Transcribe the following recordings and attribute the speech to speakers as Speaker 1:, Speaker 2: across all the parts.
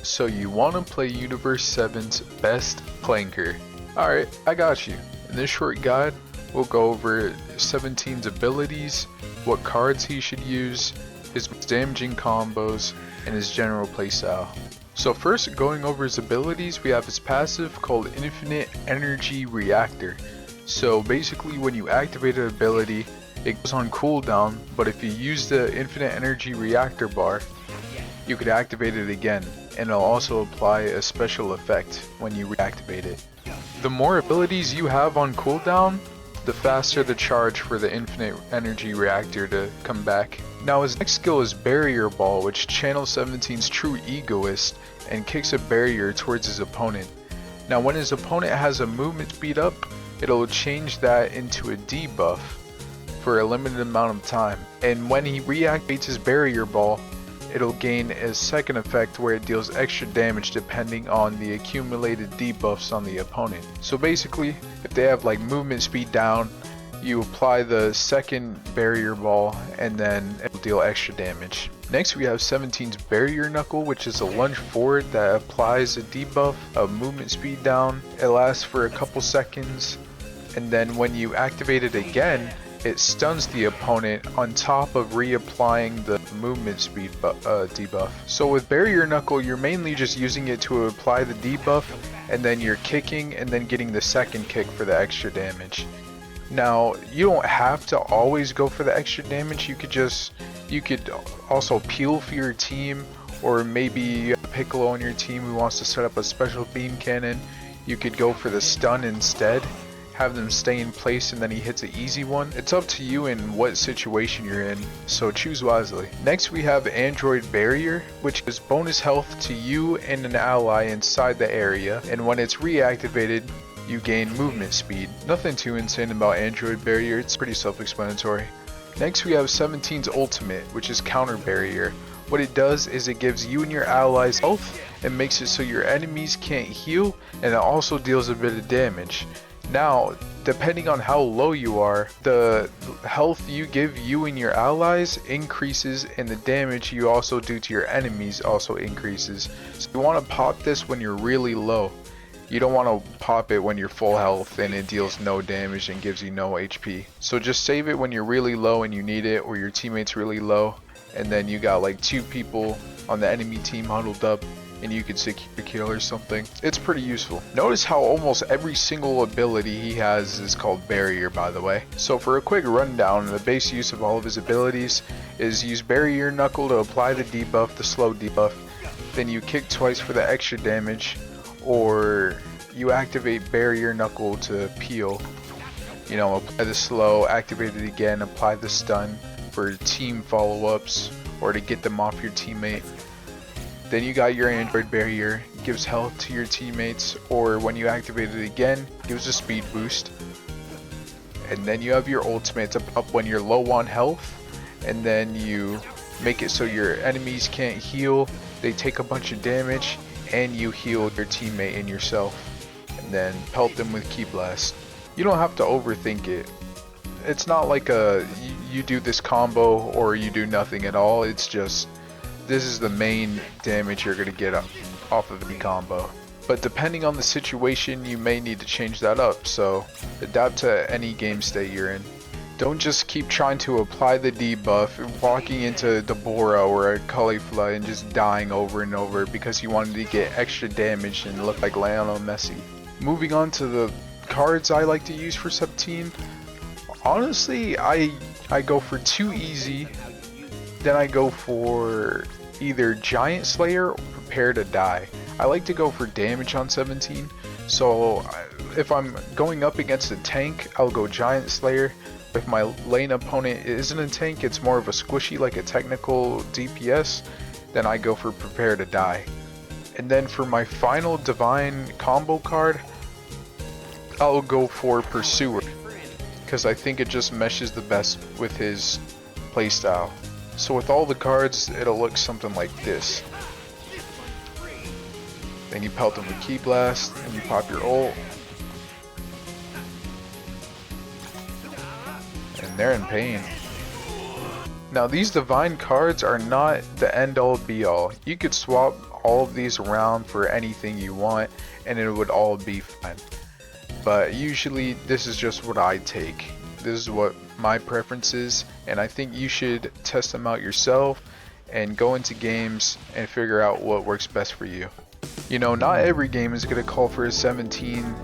Speaker 1: So you want to play Universe 7's best flanker. Alright, I got you. In this short guide, we'll go over 17's abilities, what cards he should use, his damaging combos, and his general playstyle. So first, going over his abilities, we have his passive called Infinite Energy Reactor. So basically when you activate an ability, it goes on cooldown, but if you use the Infinite Energy Reactor bar, you could activate it again, and it'll also apply a special effect when you reactivate it. The more abilities you have on cooldown, the faster the charge for the Infinite Energy Reactor to come back. Now his next skill is Barrier Ball, which channels 17's true egoist and kicks a barrier towards his opponent. Now when his opponent has a movement speed up, it'll change that into a debuff for a limited amount of time. And when he reactivates his Barrier Ball, it'll gain a second effect where it deals extra damage depending on the accumulated debuffs on the opponent. So basically, if they have like movement speed down, you apply the second Barrier Ball and then it'll deal extra damage. Next we have 17's Barrier Knuckle, which is a lunge forward that applies a debuff of movement speed down. It lasts for a couple seconds, and then when you activate it again, it stuns the opponent on top of reapplying the movement speed debuff. So with Barrier Knuckle, you're mainly just using it to apply the debuff, and then you're kicking and then getting the second kick for the extra damage. Now, you don't have to always go for the extra damage. You could also peel for your team, or maybe you have a Piccolo on your team who wants to set up a special beam cannon. You could go for the stun instead, have them stay in place, and then he hits an easy one. It's up to you in what situation you're in, so choose wisely. Next we have Android Barrier, which is bonus health to you and an ally inside the area, and when it's reactivated, you gain movement speed. Nothing too insane about Android Barrier, it's pretty self-explanatory. Next we have 17's Ultimate, which is Counter Barrier. What it does is it gives you and your allies health and makes it so your enemies can't heal, and it also deals a bit of damage. Now, depending on how low you are, the health you give you and your allies increases, and the damage you also do to your enemies also increases. So you want to pop this when you're really low. You don't want to pop it when you're full health and it deals no damage and gives you no HP. So just save it when you're really low and you need it, or your teammate's really low, and then you got like 2 people on the enemy team huddled up and you can secure a kill or something. It's pretty useful. Notice how almost every single ability he has is called Barrier, by the way. So for a quick rundown, the base use of all of his abilities is use Barrier Knuckle to apply the debuff, the slow debuff, then you kick twice for the extra damage, or you activate Barrier Knuckle to peel. You know, apply the slow, activate it again, apply the stun for team follow-ups or to get them off your teammate. Then you got your Android Barrier, gives health to your teammates, or when you activate it again, gives a speed boost. And then you have your ultimate to up when you're low on health, and then you make it so your enemies can't heal, they take a bunch of damage, and you heal your teammate and yourself, and then pelt them with Ki Blast. You don't have to overthink it. It's not like you do this combo or you do nothing at all. It's just this is the main damage you're gonna get off of the combo. But depending on the situation, you may need to change that up. So adapt to any game state you're in. Don't just keep trying to apply the debuff, walking into Deborah or a Caulifla and just dying over and over because you wanted to get extra damage and look like Lionel Messi. Moving on to the cards I like to use for 17. Honestly, I go for 2 easy, then I go for either Giant Slayer or Prepare to Die. I like to go for damage on 17, so if I'm going up against a tank, I'll go Giant Slayer. If my lane opponent isn't a tank, it's more of a squishy like a technical DPS, then I go for Prepare to Die. And then for my final divine combo card, I'll go for Pursuer, because I think it just meshes the best with his playstyle. So with all the cards, it'll look something like this. Then you pelt them with Ki Blast, and you pop your ult. And they're in pain. Now these divine cards are not the end all be all. You could swap all of these around for anything you want and it would all be fine. But usually this is just what I take. This is what my preference is, and I think you should test them out yourself and go into games and figure out what works best for you. You know, not every game is going to call for a 17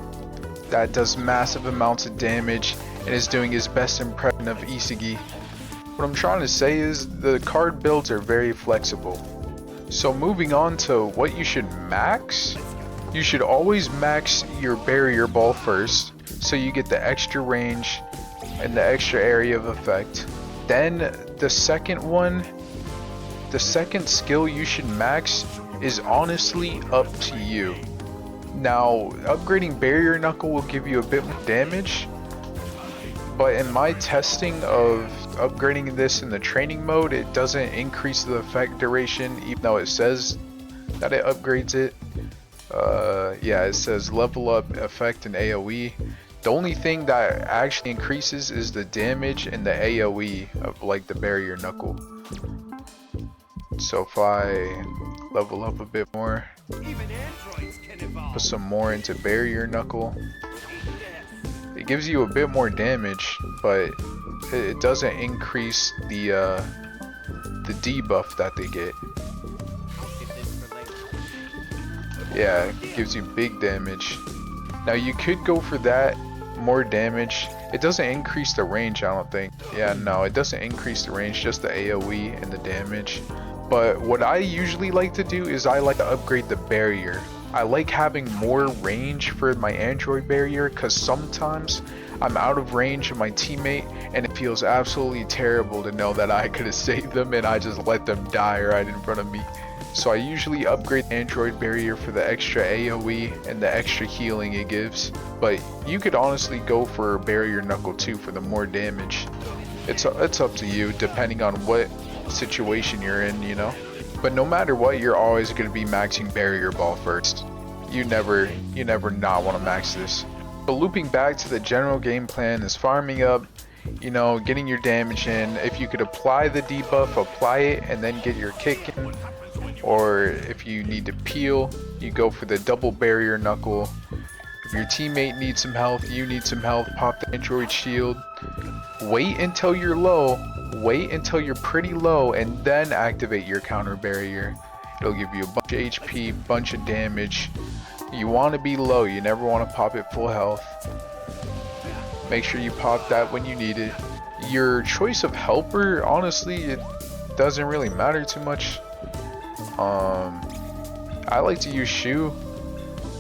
Speaker 1: that does massive amounts of damage and is doing his best impression of Isagi. What I'm trying to say is the card builds are very flexible. So moving on to what you should max, you should always max your barrier ball first, so you get the extra range and the extra area of effect. Then the second skill you should max is honestly up to you. Now, upgrading barrier knuckle will give you a bit more damage, but in my testing of upgrading this in the training mode, it doesn't increase the effect duration, even though it says that it upgrades it. Yeah, it says level up effect and AoE. The only thing that actually increases is the damage and the AoE of like the barrier knuckle. So if I level up a bit more, put some more into barrier knuckle, it gives you a bit more damage, but it doesn't increase the debuff that they get. Yeah, it gives you big damage. Now you could go for that, more damage. It doesn't increase the range, I don't think. Yeah, no, it doesn't increase the range, just the AoE and the damage. But what I usually like to do is I like to upgrade the barrier. I like having more range for my android barrier because sometimes I'm out of range of my teammate and it feels absolutely terrible to know that I could have saved them and I just let them die right in front of me. So I usually upgrade the android barrier for the extra AoE and the extra healing it gives. But you could honestly go for barrier knuckle too for the more damage. It's up to you depending on what situation you're in, you know. But no matter what, you're always going to be maxing barrier ball first. You never not want to max this. But looping back to the general game plan is farming up, you know, getting your damage in. If you could apply the debuff, apply it and then get your kick in. Or if you need to peel, you go for the double barrier knuckle. If your teammate needs some health, you need some health, pop the android shield. Wait until you're low, wait until you're pretty low, and then activate your counter barrier. It'll give you a bunch of HP, bunch of damage. You want to be low, you never want to pop it full health. Make sure you pop that when you need it. Your choice of helper, honestly, it doesn't really matter too much. I like to use Shu.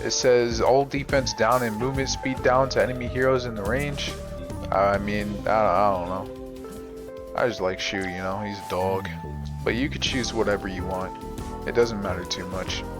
Speaker 1: It says all defense down and movement speed down to enemy heroes in the range. I mean, I don't know. I just like Shu, you know, he's a dog. But you could choose whatever you want. It doesn't matter too much.